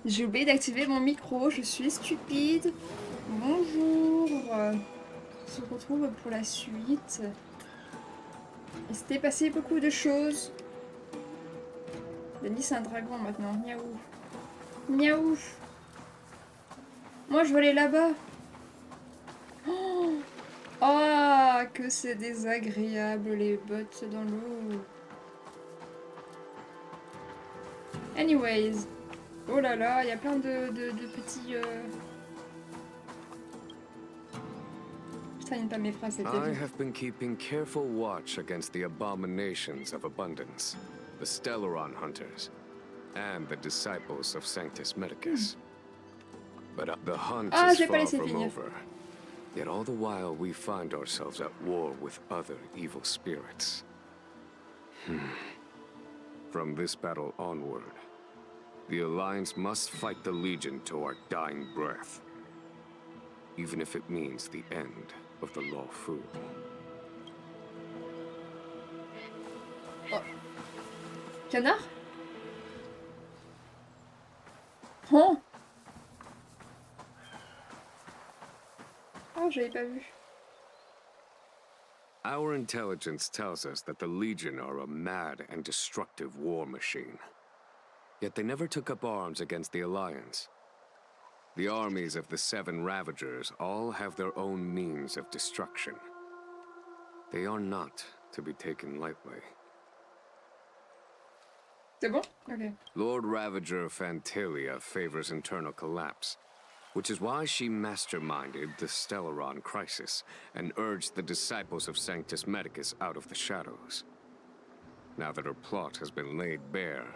J'ai oublié d'activer mon micro, je suis stupide. Bonjour. On se retrouve pour la suite. Il s'était passé beaucoup de choses. Denis c'est un dragon maintenant. Miaou. Miaou. Moi je veux aller là-bas. Oh, oh, que c'est désagréable les bottes dans l'eau. Anyways. Oh là là, il y a plein de petits... Je termine pas mes phrases, c'était I vite. have been keeping careful watch against the abominations of abundance, the Stellaron hunters, and the disciples of Sanctus Medicus. But the hunt is J'ai pas far laissé from finir. over. Yet all the while we find ourselves at war with other evil spirits. From this battle onward, the Alliance must fight the Legion to our dying breath. Even if it means the end of the Lawful. Oh. Canard? Oh! Oh, j'avais pas vu. Our intelligence tells us that the Legion are a mad and destructive war machine. Yet they never took up arms against the Alliance. The armies of the Seven Ravagers all have their own means of destruction. They are not to be taken lightly. C'est bon? Ok. Lord Ravager Fantalia favors internal collapse, which is why she masterminded the Stellaron crisis and urged the disciples of Sanctus Medicus out of the shadows. Now that her plot has been laid bare,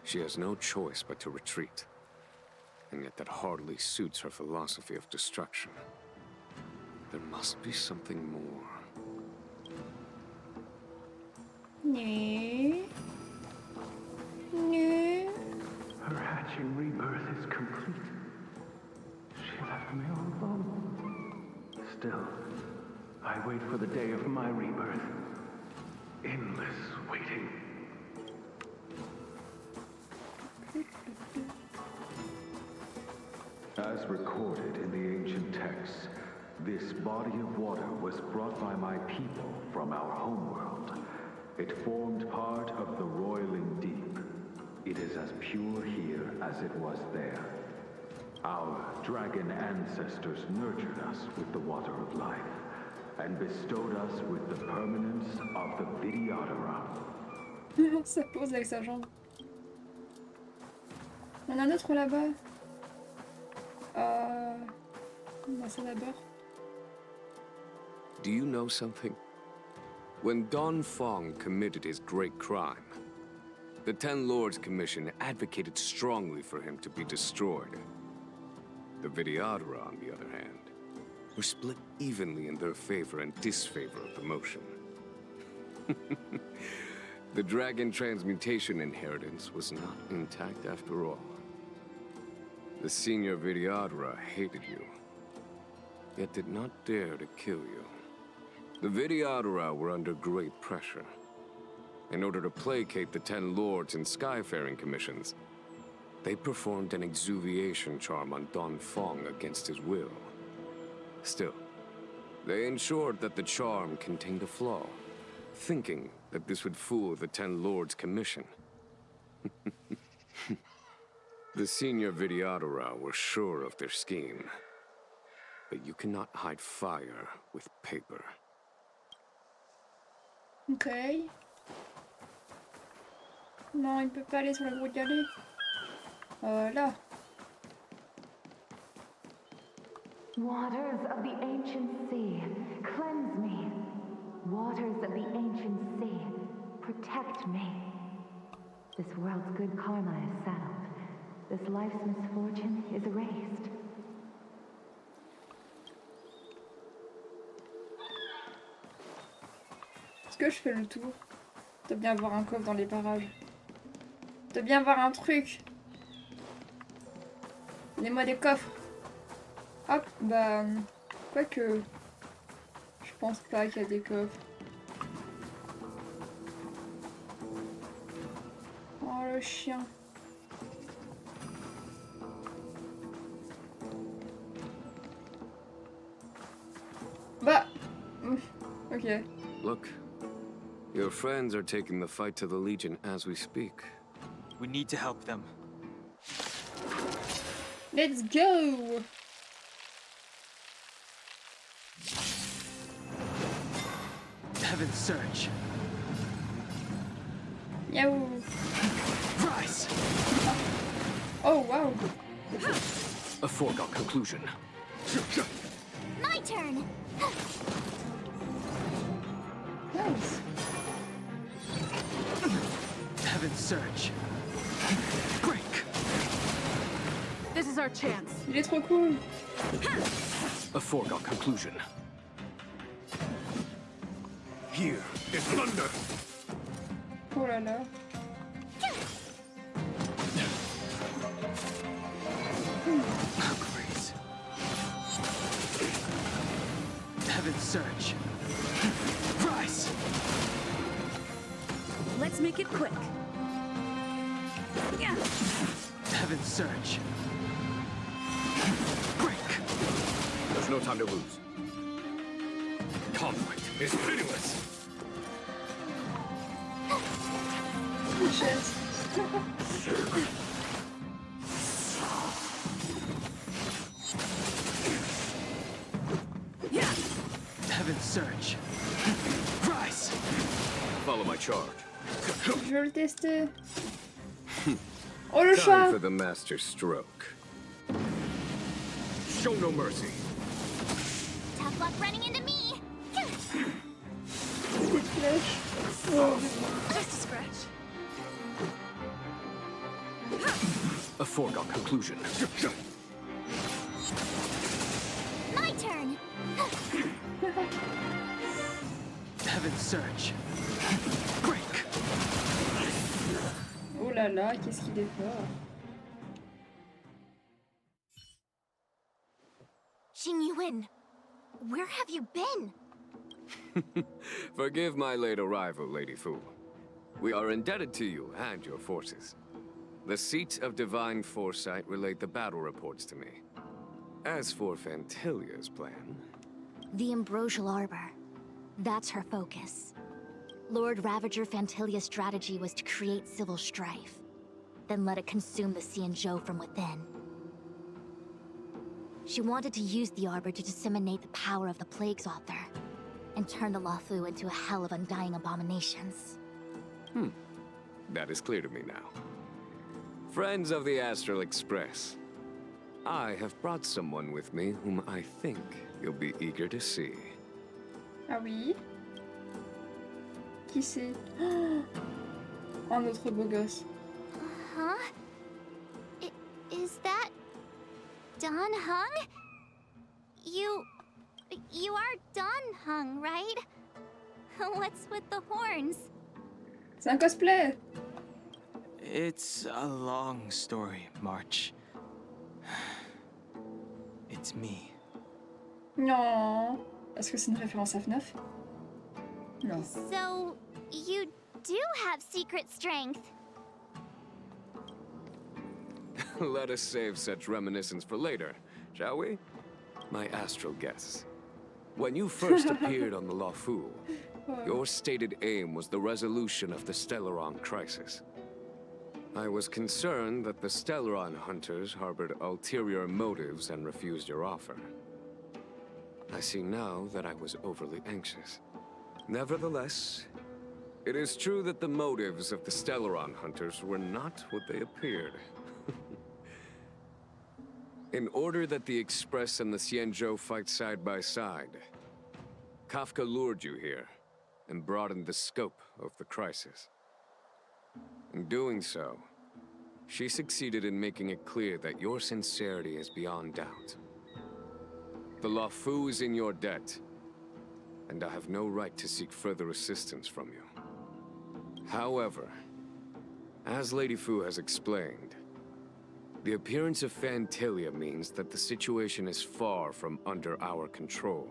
she has no choice but to retreat. And yet that hardly suits her philosophy of destruction. There must be something more. No. No. Her hatching rebirth is complete. She left me all alone. Still, I wait for the day of my rebirth. Endless waiting. As recorded in the ancient texts, this body of water was brought by my people from our homeworld. It formed part of the roiling deep. It is as pure here as it was there. Our dragon ancestors nurtured us with the water of life, and bestowed us with the permanence of the Vidéocoupes. Ça pose avec sa jambe. Il y en a un autre là-bas. On va ça d'abord. Do you know something? When Don Fong committed his great crime, the Ten Lords Commission advocated strongly for him to be destroyed. The Vidyadhara, on the other hand, were split evenly in their favor and disfavor of the motion. The dragon transmutation inheritance was not intact after all. The senior Vidyadhara hated you, yet did not dare to kill you. The Vidyadhara were under great pressure. In order to placate the Ten Lords and Skyfaring Commissions, they performed an exuviation charm on Don Fong against his will. Still, they ensured that the charm contained a flaw, thinking that this would fool the Ten Lords Commission. The senior Vidyadhara were sure of their scheme. But you cannot hide fire with paper. Ok. Non, il peut pas aller sur la route d'aller. Là. Waters of the ancient sea, cleanse me. Waters of the ancient sea, protect me. This world's good karma is settled. This life's misfortune is erased. Est-ce que je fais le tour? De bien voir un coffre dans les parages. De bien voir un truc. Donnez-moi des coffres. Hop, bah... Quoique... Je pense pas qu'il y a des coffres. Oh le chien. Ok. Look, your friends are taking the fight to the Legion as we speak. We need to help them. Let's go! Heaven's Surge. Yahoo! Rise! Oh, wow! A foregone conclusion. My turn. Nice! Heaven's Surge. Break! This is our chance. Il est trop cool! A foregone conclusion. Here is thunder. Oh là là! Oh, great. Heaven's Surge. Rise! Let's make it quick. Heaven's Surge. Break! There's no time to lose. Conflict is pitiless. Chaise. Heaven's Surge. Rise! Follow my charge. Je veux le tester. Oh le Time chat! for the master stroke. Show no mercy. Tough luck running into me. Petite flèche. Oh, Just a scratch. A foregone conclusion. My turn. Heaven's Surge. Break! oh là là, qu'est-ce qu'il est fort! Xing Yuan, where have you been? Forgive my late arrival, Lady Fu. We are indebted to you and your forces. The seat of divine foresight relayed the battle reports to me. As for Fantilia's plan... The Ambrosial Arbor. That's her focus. Lord Ravager Fantilia's strategy was to create civil strife, then let it consume the Xianzhou from within. She wanted to use the Arbor to disseminate the power of the Plague's Author, and turn the Luofu into a hell of undying abominations. That is clear to me now. Friends of the Astral Express, I have brought someone with me whom I think you'll be eager to see. Ah oui? Qui c'est? Oh, un autre beau gosse. Huh? Is that Dan Heng? You are Dan Heng, right? What's with the horns? C'est un cosplay! It's a long story, March. It's me. Non! Est-ce que c'est une référence à FNAF? Non. So, you do have secret strength. Let us save such reminiscence for later, shall we? My astral guests. When you first appeared on the Luofu, your stated aim was the resolution of the Stellaron crisis. I was concerned that the Stellaron hunters harbored ulterior motives and refused your offer. I see now that I was overly anxious. Nevertheless, it is true that the motives of the Stellaron hunters were not what they appeared. In order that the Express and the Xianzhou fight side by side, Kafka lured you here and broadened the scope of the crisis. In doing so, she succeeded in making it clear that your sincerity is beyond doubt. The Luofu is in your debt, and I have no right to seek further assistance from you. However, as Lady Fu has explained, the appearance of Fantilia means that the situation is far from under our control.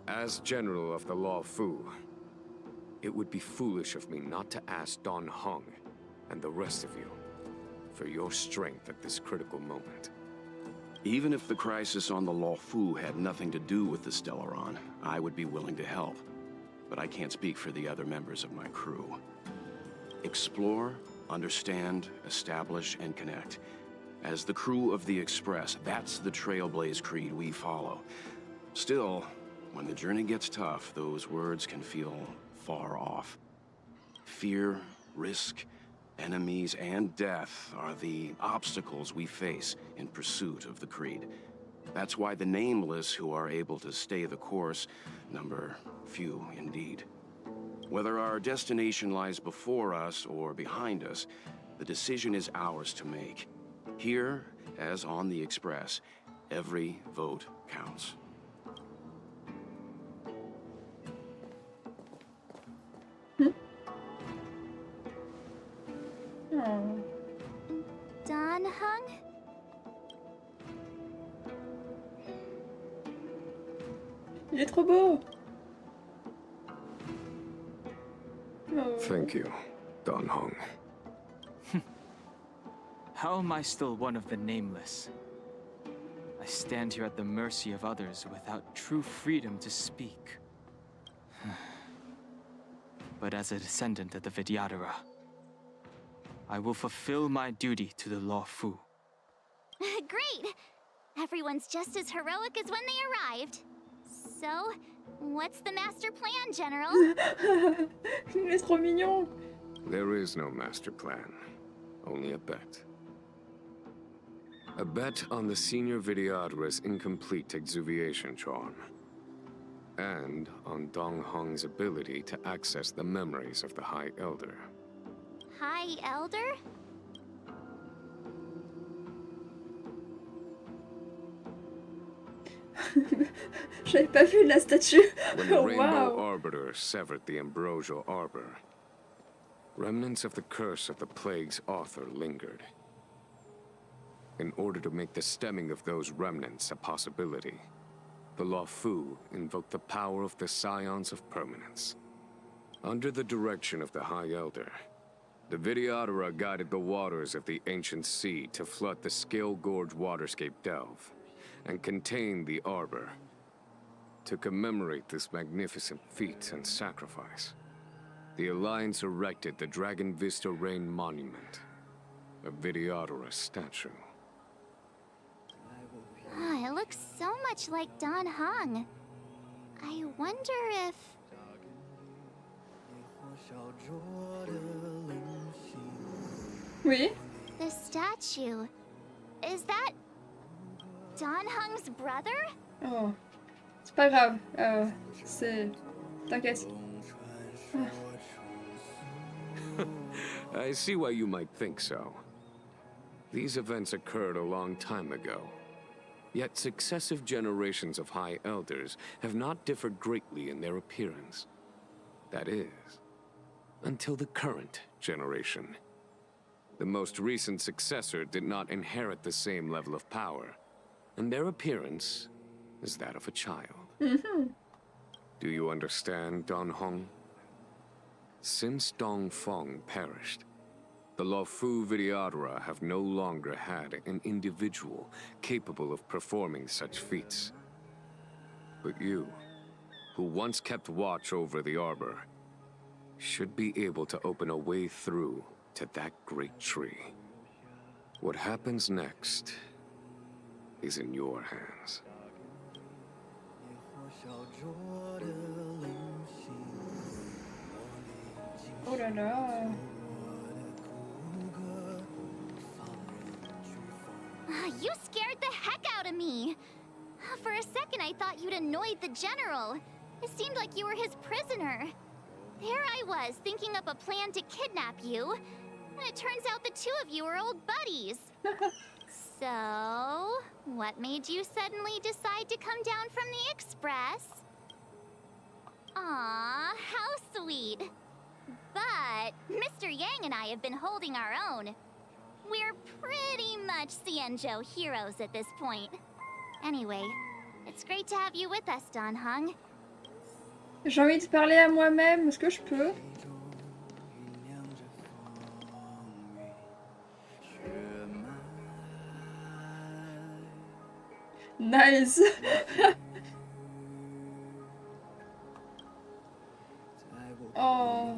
As General of the Luofu, it would be foolish of me not to ask Dan Heng and the rest of you for your strength at this critical moment. Even if the crisis on the Luofu had nothing to do with the Stellaron, I would be willing to help. But I can't speak for the other members of my crew. Explore, understand, establish, and connect. As the crew of the Express, that's the Trailblaze creed we follow. Still, when the journey gets tough, those words can feel far off. Fear, risk, enemies, and death are the obstacles we face in pursuit of the creed. That's why the nameless who are able to stay the course number few indeed. Whether our destination lies before us or behind us, the decision is ours to make. Here, as on the Express, every vote counts. Oh. Don Hung? Il est trop beau. Oh. Thank you, Don Hung. How am I still one of the nameless? I stand here at the mercy of others without true freedom to speak. But as a descendant of the Vidyadhara, I will fulfill my duty to the Luofu. Great! Everyone's just as heroic as when they arrived. So, what's the master plan, General? Il est trop mignon. There is no master plan, only a bet. A bet on the senior Vidyadhara's incomplete exuviation charm. And on Dong Hong's ability to access the memories of the High Elder. High Elder? J'avais pas vu la statue. When the Oh, Rainbow wow. Arbiter severed the ambrosial arbor, remnants of the curse of the plague's author lingered. In order to make the stemming of those remnants a possibility, the Luofu invoked the power of the Scions of Permanence. Under the direction of the High Elder, the Vidyadhara guided the waters of the ancient sea to flood the Scale Gorge waterscape delve and contain the arbor. To commemorate this magnificent feat and sacrifice, the Alliance erected the Dragon Vista Rain Monument, a Vidyadhara statue. Oh, it looks so much like Don Hung. I wonder if... Oui. The statue... Is that... Don Hung's brother? Oh. C'est pas grave. C'est... T'inquiète. I see why you might think so. These events occurred a long time ago. Yet successive generations of High Elders have not differed greatly in their appearance. That is, until the current generation. The most recent successor did not inherit the same level of power, and their appearance is that of a child. Do you understand, Don Hong? Since Dong Feng perished, the Luofu Vidyadhara have no longer had an individual capable of performing such feats. But you, who once kept watch over the arbor, should be able to open a way through to that great tree. What happens next is in your hands. Oh là là. You scared the heck out of me! For a second I thought you'd annoyed the General. It seemed like you were his prisoner. There I was, thinking up a plan to kidnap you. And it turns out the two of you are old buddies. So, what made you suddenly decide to come down from the Express? Aw, how sweet. But Mr. Yang and I have been holding our own. We're pretty much Xianzhou heroes at this point. Anyway, it's great to have you with us, Don Hung. J'ai envie de parler à moi-même. Est-ce que je peux? Nice. Oh.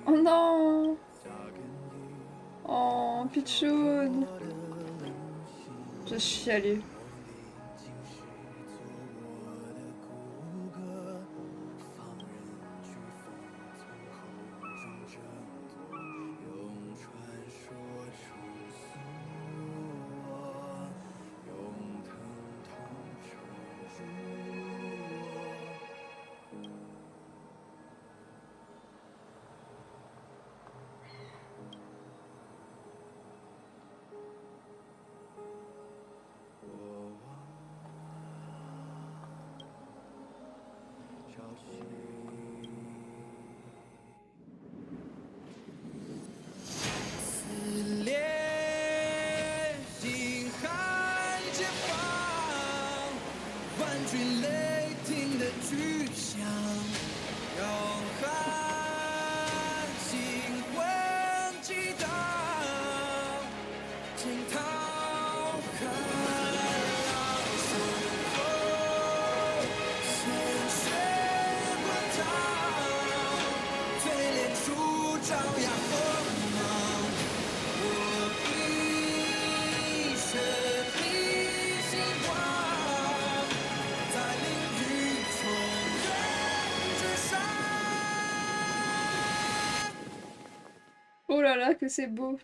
Oh non. Oh, Pichoun. Je suis allée. Oh là là, que c'est beau.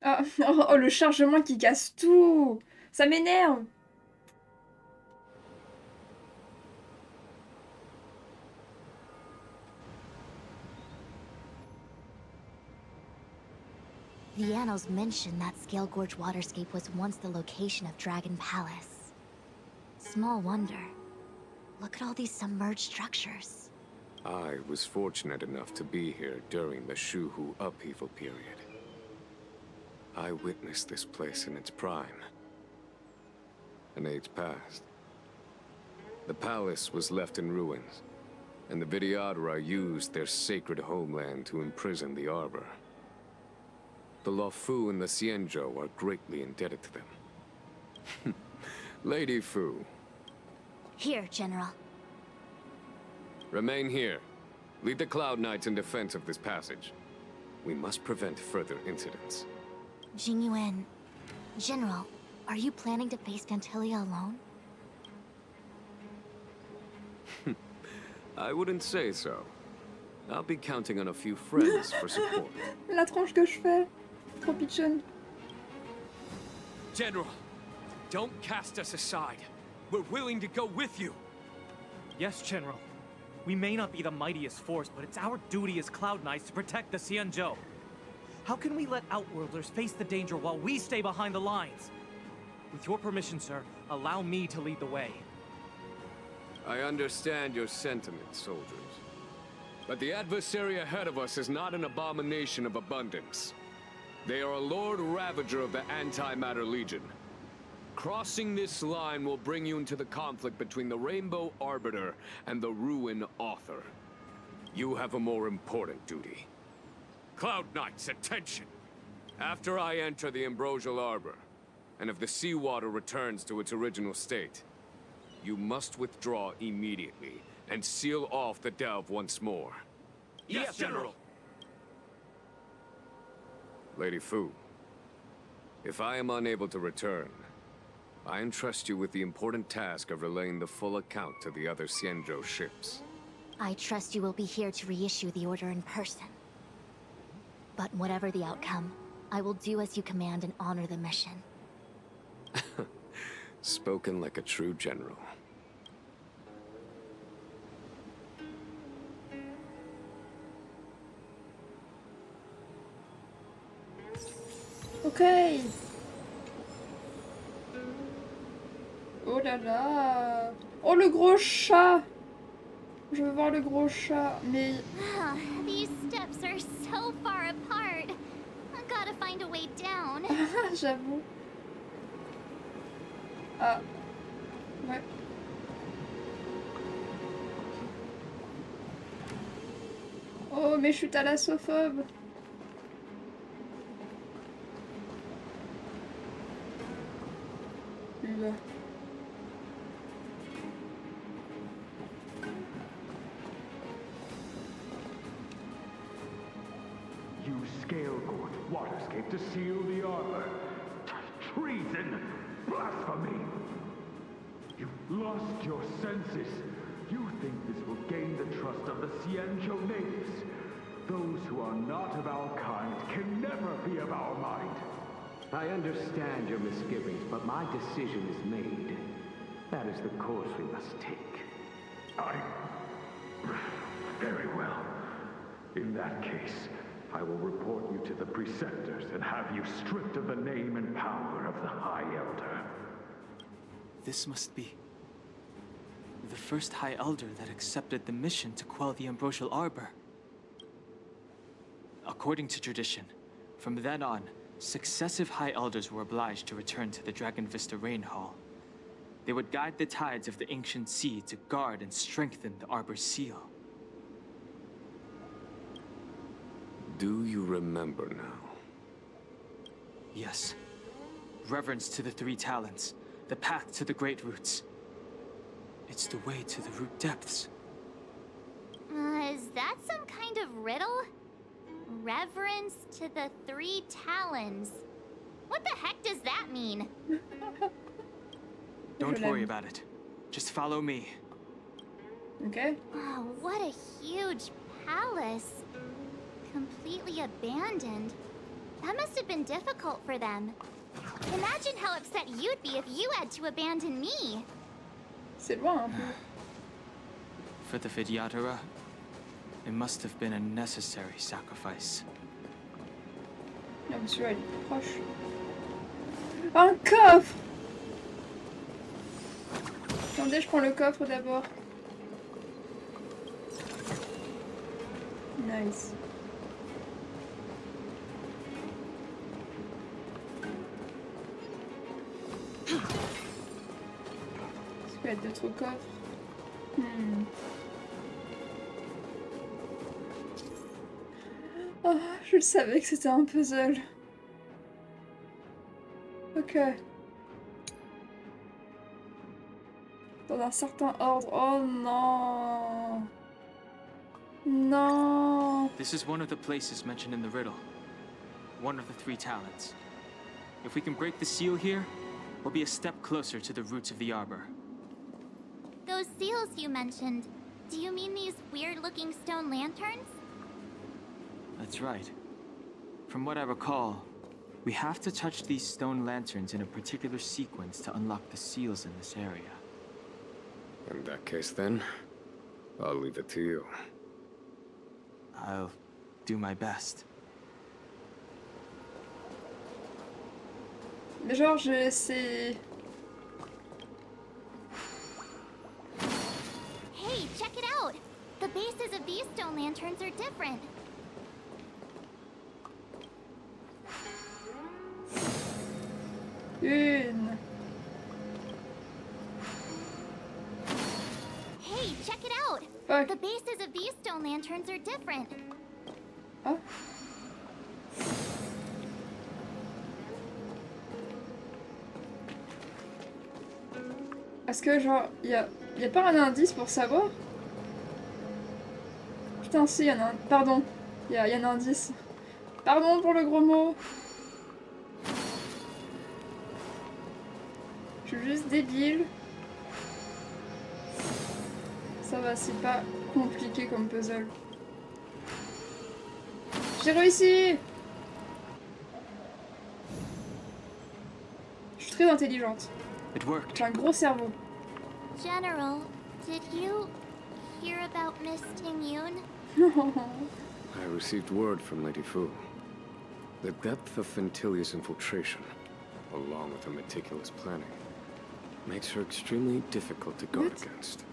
Ah, oh, le chargement qui casse tout. Ça m'énerve. The annals mention that Scale Gorge waterscape was once the location of Dragon Palace. Small wonder. Look at all these submerged structures. I was fortunate enough to be here during the Shuhu upheaval period. I witnessed this place in its prime. An age passed. The palace was left in ruins, and the Vidyadhara used their sacred homeland to imprison the Arbor. The Luofu and the Xianzhou are greatly indebted to them. Lady Fu. Here, General. Remain here. Lead the Cloud Knights in defense of this passage. We must prevent further incidents. Jingyuan, General, are you planning to face Fantilia alone? I wouldn't say so. I'll be counting on a few friends for support. La tranche que je fais. Trop pichonne. General, don't cast us aside. We're willing to go with you. Yes, General. We may not be the mightiest force, but it's our duty as Cloud Knights to protect the Xianzhou. How can we let Outworlders face the danger while we stay behind the lines? With your permission, sir, allow me to lead the way. I understand your sentiments, soldiers. But the adversary ahead of us is not an abomination of abundance. They are a Lord Ravager of the Antimatter Legion. Crossing this line will bring you into the conflict between the Rainbow Arbiter and the Ruin Author. You have a more important duty. Cloud Knights, attention! After I enter the Ambrosial Arbor, and if the seawater returns to its original state, you must withdraw immediately and seal off the delve once more. Yes, General! Lady Fu, if I am unable to return, I entrust you with the important task of relaying the full account to the other Xianzhou ships. I trust you will be here to reissue the order in person. But whatever the outcome, I will do as you command and honor the mission. Spoken like a true general. Ok. Oh là là. Oh, le gros chat. Je veux voir le gros chat, mais... These steps are so far apart. I gotta find a way down. J'avoue. Ah. Ouais. Oh, mais je suis thalassophobe. Là. You scale-gorge waterscape to seal the arbor. Treason! Blasphemy! You've lost your senses. You think this will gain the trust of the Xianzhou natives. Those who are not of our kind can never be of our mind. I understand your misgivings, but my decision is made. That is the course we must take. Very well. In that case, I will report you to the preceptors and have you stripped of the name and power of the High Elder. This must be the first High Elder that accepted the mission to quell the Ambrosial Arbor. According to tradition, from then on, successive High Elders were obliged to return to the Dragon Vista Rain Hall. They would guide the tides of the ancient sea to guard and strengthen the Arbor's seal. Do you remember now? Yes. Reverence to the three talents, the path to the great roots. It's the way to the root depths. Is that some kind of riddle? Reverence to the three talons. What the heck does that mean? Don't worry about it. Just follow me. Okay. Oh, what a huge palace. Completely abandoned. That must have been difficult for them. Imagine how upset you'd be if you had to abandon me. C'est loin un peu. For the Vidyadhara, it must have been a necessary sacrifice. Non, mais celui-là, il est proche. Un coffre! Attendez, je prends le coffre d'abord. Nice. Est-ce qu'il y a d'autres coffres? Oh, je le savais que c'était un puzzle. Ok. Dans un certain ordre. Oh non. Non. This is one of the places mentioned in the riddle. One of the three talents. If we can break the seal here, we'll be a step closer to the roots of the arbor. Those seals you mentioned, do you mean these weird-looking stone lanterns? That's right. From what I recall, we have to touch these stone lanterns in a particular sequence to unlock the seals in this area. In that case then, I'll leave it to you. I'll do my best. Mais genre, c'est... Hey, check it out! The bases of these stone lanterns are different. Une. Hey, check it out! Fuck. The bases of these stone lanterns are different. Oh. Est-ce que genre, y a pas un indice pour savoir? Putain si, y en a un... Pardon, y a un indice. Pardon pour le gros mot. Je suis juste débile. Ça va, c'est pas compliqué comme puzzle. J'ai réussi! Je suis très intelligente. It worked. J'ai un gros cerveau. General, did you hear about Miss Tingyun? I received word from Lady Fu. The depth of Fantilia's infiltration, along with her meticulous planning, makes her extremely difficult to guard against.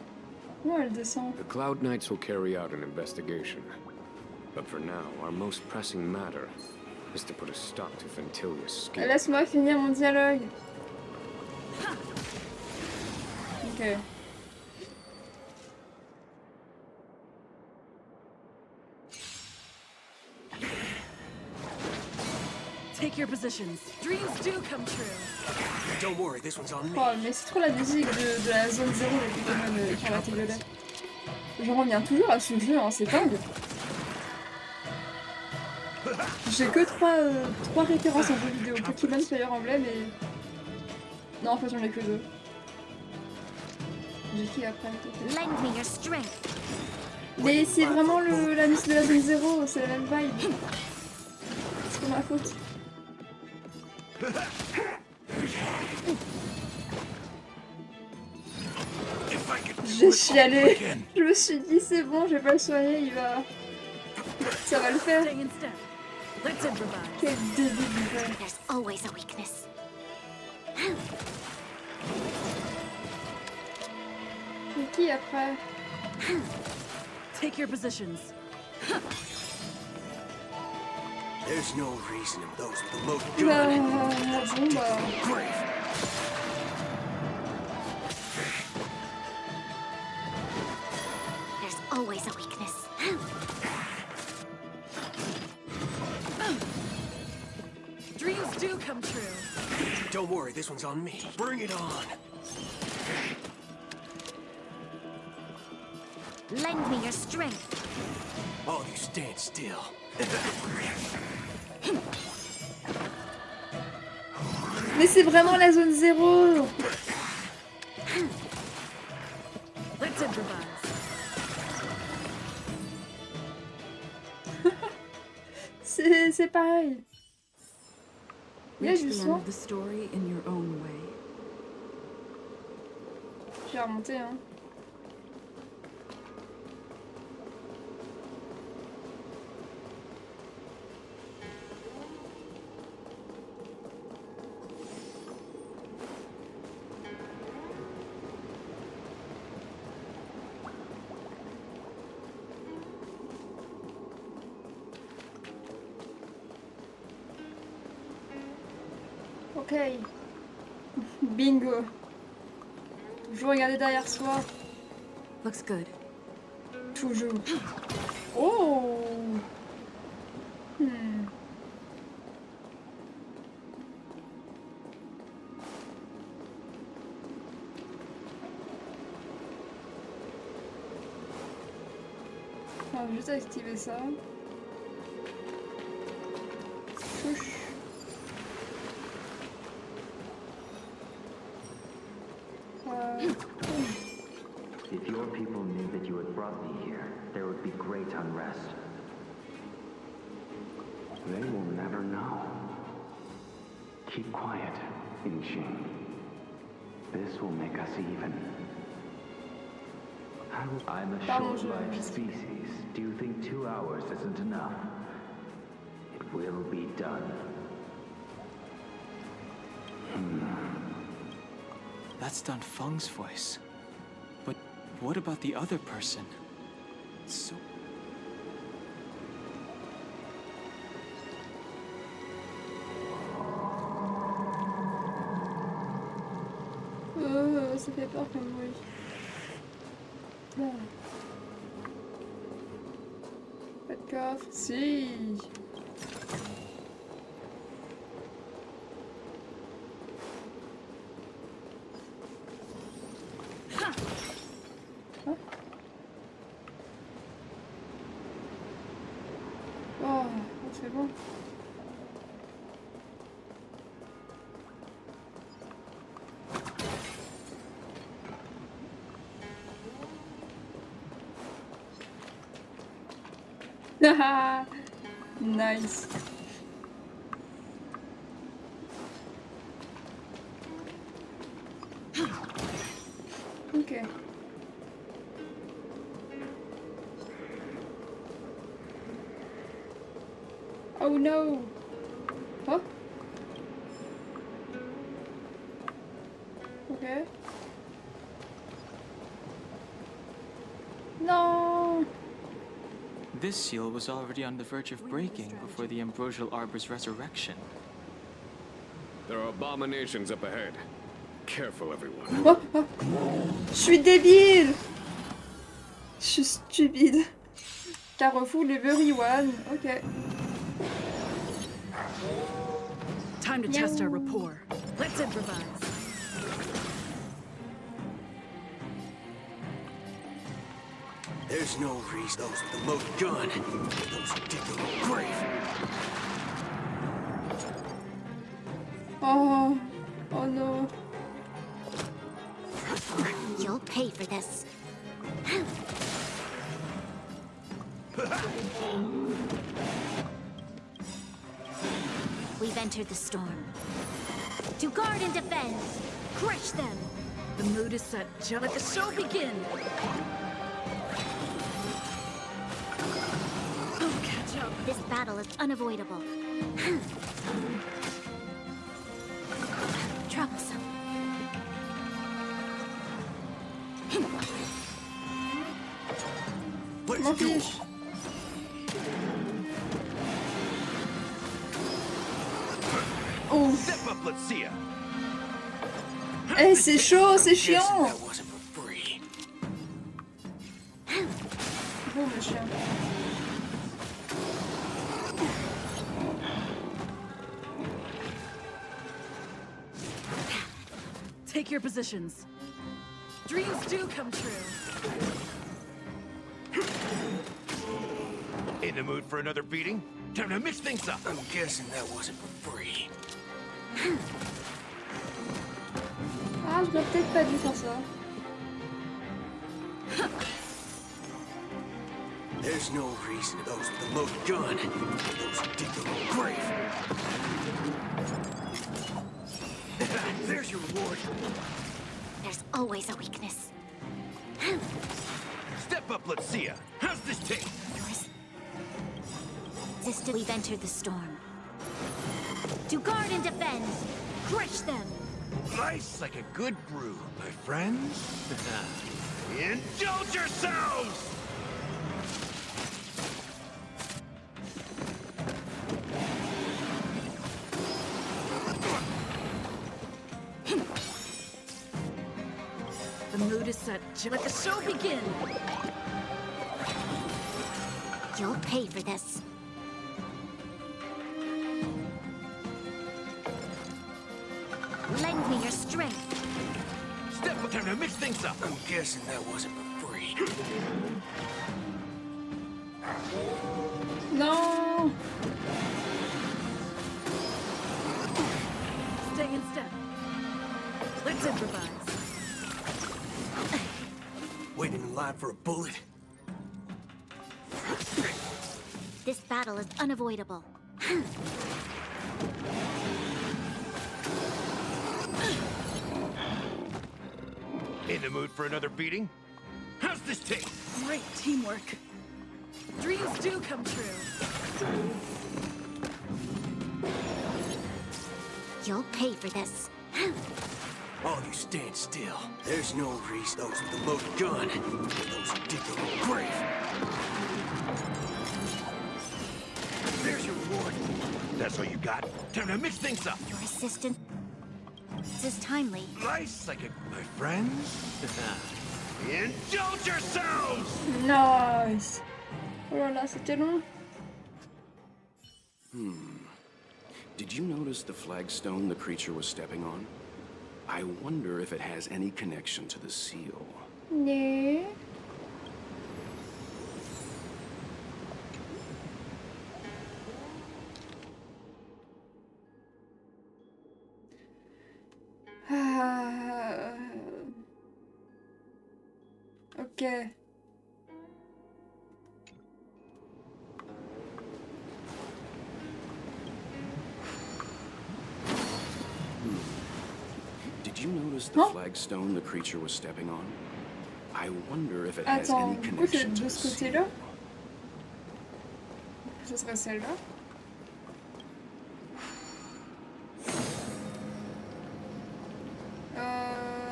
Oh, elle descend. The Cloud Knights will carry out an investigation. But for now, our most pressing matter is to put a stop to Fantilia's scheme. Laisse-moi finir mon dialogue. Ok. Take your positions. Dreams do come true. Don't worry, this one's on me. Oh, mais c'est trop la musique de la zone 0 des Pokémon écarlate et violet. Je reviens toujours à ce jeu, hein, c'est dingue. J'ai que 3 références en jeu vidéo. Pokémon, Fire Emblem et... Non, en fait j'en ai que 2. J'ai qui après? Mais c'est vraiment la musique de la zone 0, c'est la même vibe. C'est pas ma faute. J'ai chialé. Je me suis dit c'est bon, je vais pas le soigner, il va... Ça va le faire. Quel début du jeu. There's always a weakness. Et qui après? Take your positions. There's no reason in those with a loaded gun. Bon bah... There's always a weakness. Dreams do come true. Don't worry, this one's on me. Bring it on. Lend me your strength. Oh, you stand still. Mais c'est vraiment la zone 0. Let's improvise. C'est pareil. Il y a Reach du the end son. of the story in your own way. J'ai remonté hein. Ok. Bingo. Toujours regarder derrière soi. Looks good. Toujours. Oh. On va juste activer ça. Chouch. If your people knew that you had brought me here, there would be great unrest. They will never know. Keep quiet, Inching. This will make us even. I'm a short-lived species. Do you think 2 hours isn't enough? It will be done. That's Don Feng's voice. But what about the other person? So... Ça fait peur comme bruit. Ah. Pas de coffre. Si. Oh, c'est bon. Nice. Ok. Oh no. Huh? Okay. No. This seal was already on the verge of breaking before the Ambrosial Arbor's resurrection. There are abominations up ahead. Careful, everyone. Oh, oh. Je suis débile. Je suis stupide. Carrefour Level 1. Ok. Time to test our rapport. Let's improvise. There's no reason those with the loaded gun. Those who dig their own grave. Oh, oh no. You'll pay for this. We've entered the storm. To guard and defend! Crush them! The mood is set. Let the show begin! Oh, catch up! This battle is unavoidable. Troublesome. Let's do it. Oh. Step up, let's see ya. Eh, c'est chaud, c'est chiant. That wasn't for free. Bon, le chien. Take your positions. Dreams do come true. In the mood for another beating? Time to mix things up. I'm guessing that wasn't for free. Ah, je dois peut-être pas dû faire ça. There's no reason those with the loaded gun. Those who dig their own grave. There's your reward. There's always a weakness. Step up, let's see ya. How's this taste? We've entered the storm. To guard and defend! Crush them! Nice like a good brew, my friends. Indulge yourselves! The mood is set. Let the show begin! You'll pay for this. Lend me your strength. Step up, time to mix things up. I'm guessing that wasn't for free. Non. Stay in step. Let's improvise. Waiting in line for a bullet. This battle is unavoidable. In the mood for another beating? How's this taste? Great teamwork. Dreams do come true. You'll pay for this. All you stand still. There's no reason those with the loaded gun. Those who dig their own grave. There's your reward. That's all you got? Time to mix things up. Your assistance is timely. Nice like a... My friends? Indulge yourselves! Nice. Oh là là, c'était long. Did you notice the flagstone the creature was stepping on? I wonder if it has any connection to the seal. No. Ok. Did you notice the flagstone the creature was stepping on? I wonder if it has any connection to the seal. Attends, ce serait celle-là.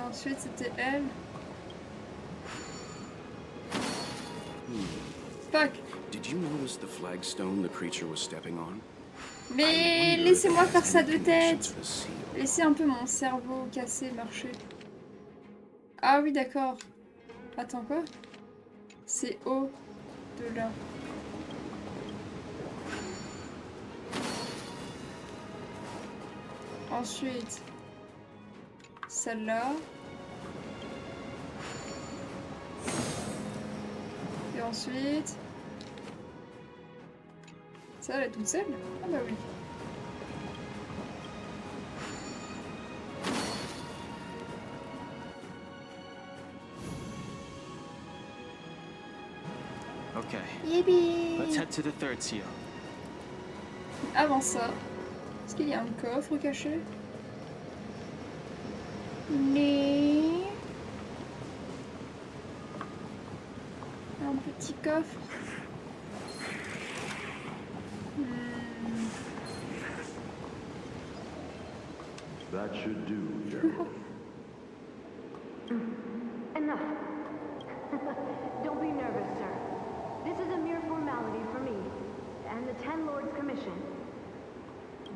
Ensuite, c'était elle. Fuck. Did you notice the flagstone the creature was stepping on? Mais laissez-moi faire ça de tête. Laissez un peu mon cerveau cassé marcher. Ah oui, d'accord. Attends, quoi? C'est au de là. Ensuite, celle-là. Et ensuite... Ça, elle est toute seule? Ah bah oui. Okay. Yippee! Let's head to the third seal. Avant ça, est-ce qu'il y a un coffre caché? Non. Un petit coffre. That should do, General. Enough. Don't be nervous, sir. This is a mere formality for me and the Ten Lords Commission.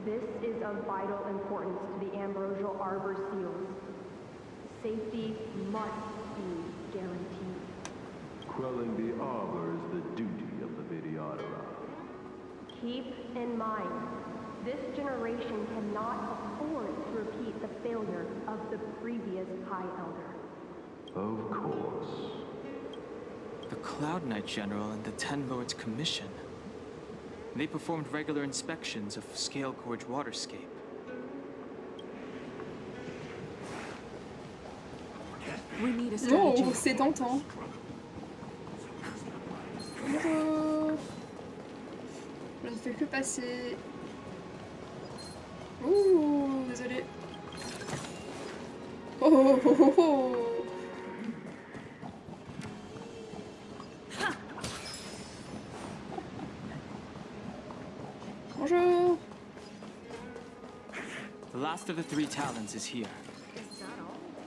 This is of vital importance to the Ambrosial Arbor seals. Safety must be guaranteed. Quelling the arbor is the duty of the Videodora. Keep in mind, this generation cannot afford to repeat the failure of the previous High Elder. Of course. The Cloud Knight General and the Ten Lords Commission. They performed regular inspections of Scale Gorge waterscape. We need a strategy. Oh, c'est tentant. Bonjour. Je ne fais que passer. Ouh, désolé. Oh, oh, oh, oh, oh. Bonjour. The last of the three talons is here.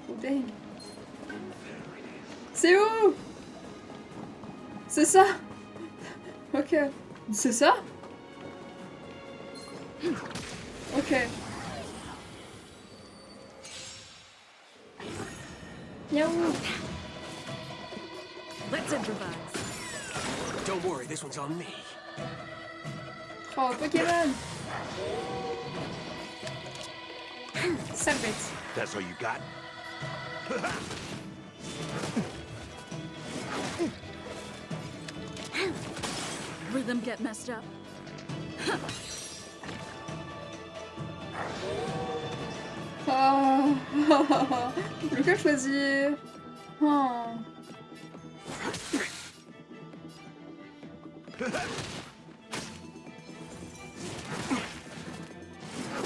Oh, dang. C'est où? C'est ça? Ok. C'est ça? Ok. Miaou. Let's improvise. Don't worry, this one's on me. Oh, Pokémon. Sale bête. That's all you got? Rhythm get messed up. Oh. Lequel choisir? Oh.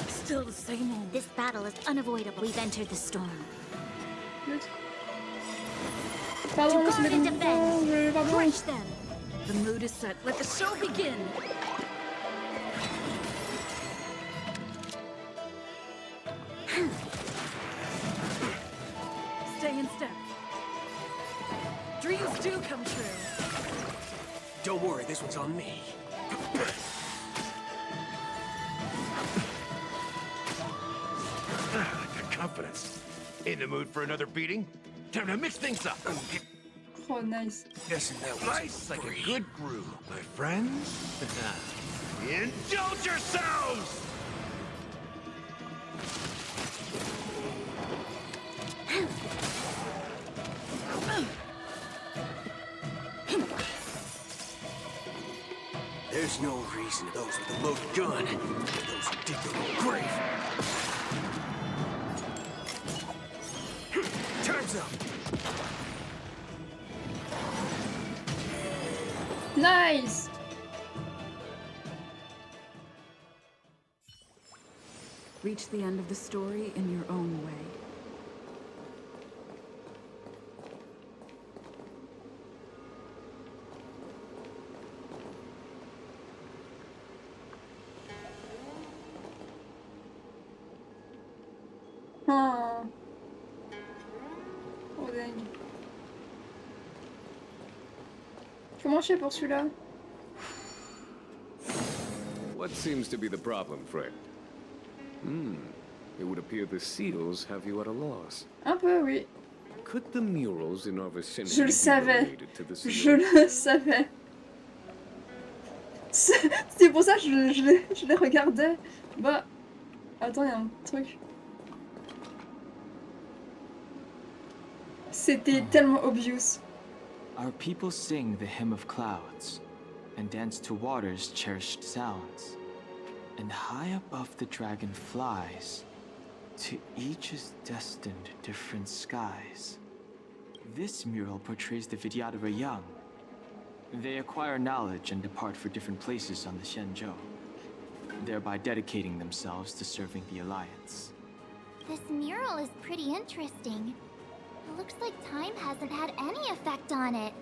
Still the same old. This battle is unavoidable. We've entered the storm. Pardon, To guard and defend. pardon. Crush them. The mood is set. Let the show begin. Stay in step. Dreams do come true. Don't worry, this one's on me. The confidence. In the mood for another beating? Time to mix things up. Oh, nice. Guessing that was Nice, like a good groove, my friends. Indulge yourselves! There's no reason those with a loaded gun, those who dig their own grave. Time's up. Nice. Reach the end of the story in your own way. Oh. Oh, dingue. Comment je fais pour celui-là? What seems to be the problem, frère? It would appear the seals have you at a loss. Un peu, oui. Could the murals in our vicinity Je le be savais. related to the Je seals? le savais. C'est pour ça que je les regardais. Bah, Attends, il y a un truc. C'était tellement obvious. Our people sing the hymn of clouds and dance to water's cherished sounds. And high above the dragon flies, to each is destined different skies. This mural portrays the Vidyadhara young. They acquire knowledge and depart for different places on the Xianzhou, thereby dedicating themselves to serving the Alliance. This mural is pretty interesting. It looks like time hasn't had any effect on it.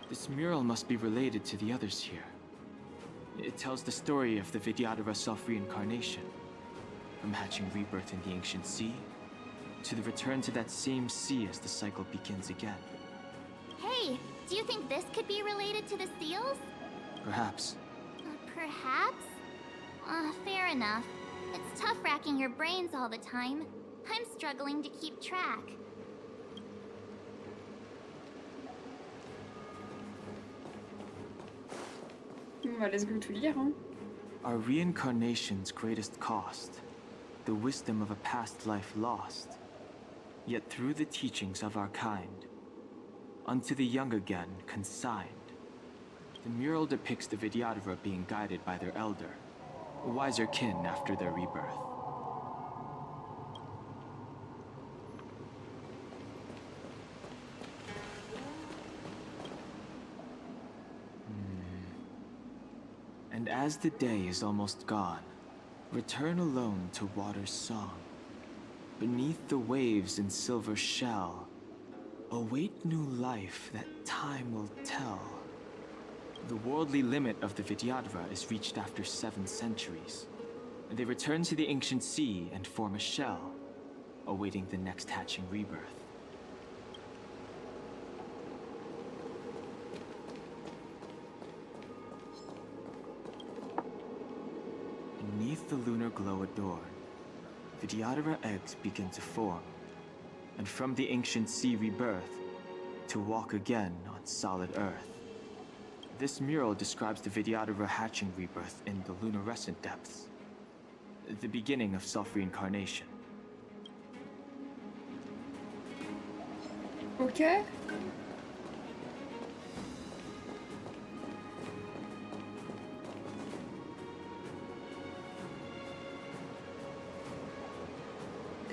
This mural must be related to the others here. It tells the story of the Vidyadhara self-reincarnation, from hatching rebirth in the ancient sea, to the return to that same sea as the cycle begins again. Hey, do you think this could be related to the seals? Perhaps. Perhaps? Fair enough. It's tough racking your brains all the time. I'm struggling to keep track. Bah, let's go to lire, hein. Our reincarnation's greatest cost, the wisdom of a past life lost, yet through the teachings of our kind, unto the young again consigned. The mural depicts the Vidyadhara being guided by their elder, a wiser kin after their rebirth. And as the day is almost gone, return alone to water's song. Beneath the waves in silver shell, await new life that time will tell. The worldly limit of the Vidyadhara is reached after 7 centuries. They return to the ancient sea and form a shell, awaiting the next hatching rebirth. Beneath the lunar glow adorned, Vidyadhara eggs begin to form, and from the ancient sea rebirth, to walk again on solid earth. This mural describes the Vidyadhara hatching rebirth in the lunarescent depths, the beginning of self-reincarnation. Ok.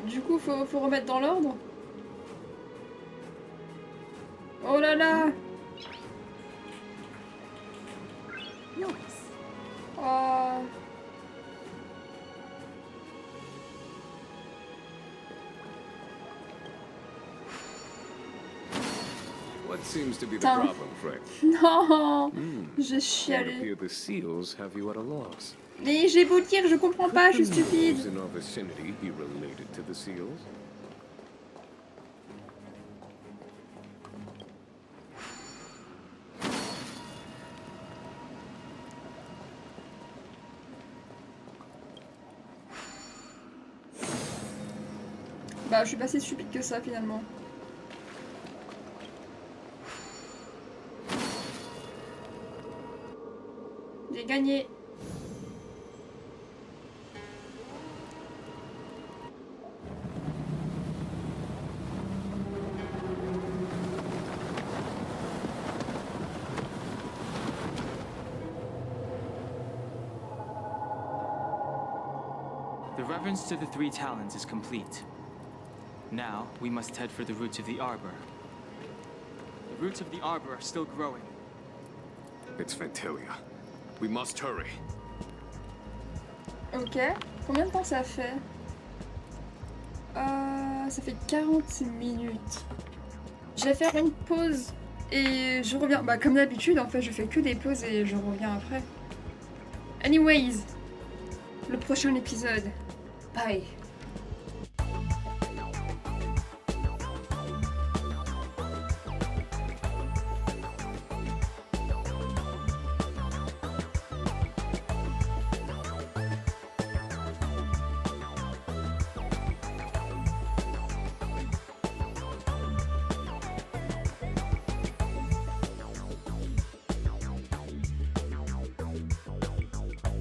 Du coup, faut remettre dans l'ordre. Oh là là! Oh. What seems to be the problem, frère? Non! J'ai It chialé. appears the seals have you at a loss. Mais j'ai beau dire, je comprends pas, je suis stupide. Those in our vicinity be related to the seals? Bah, je suis pas si stupide que ça finalement. J'ai gagné. The reverence to the 3 talents is complete. Now, we must head for the roots of the arbor. The roots of the arbor are still growing. It's Fantilia. We must hurry. Ok. Combien de temps ça fait? Ça fait 40 minutes. Je vais faire une pause et je reviens. Bah comme d'habitude en fait je fais que des pauses et je reviens après. Anyways, le prochain épisode. Bye.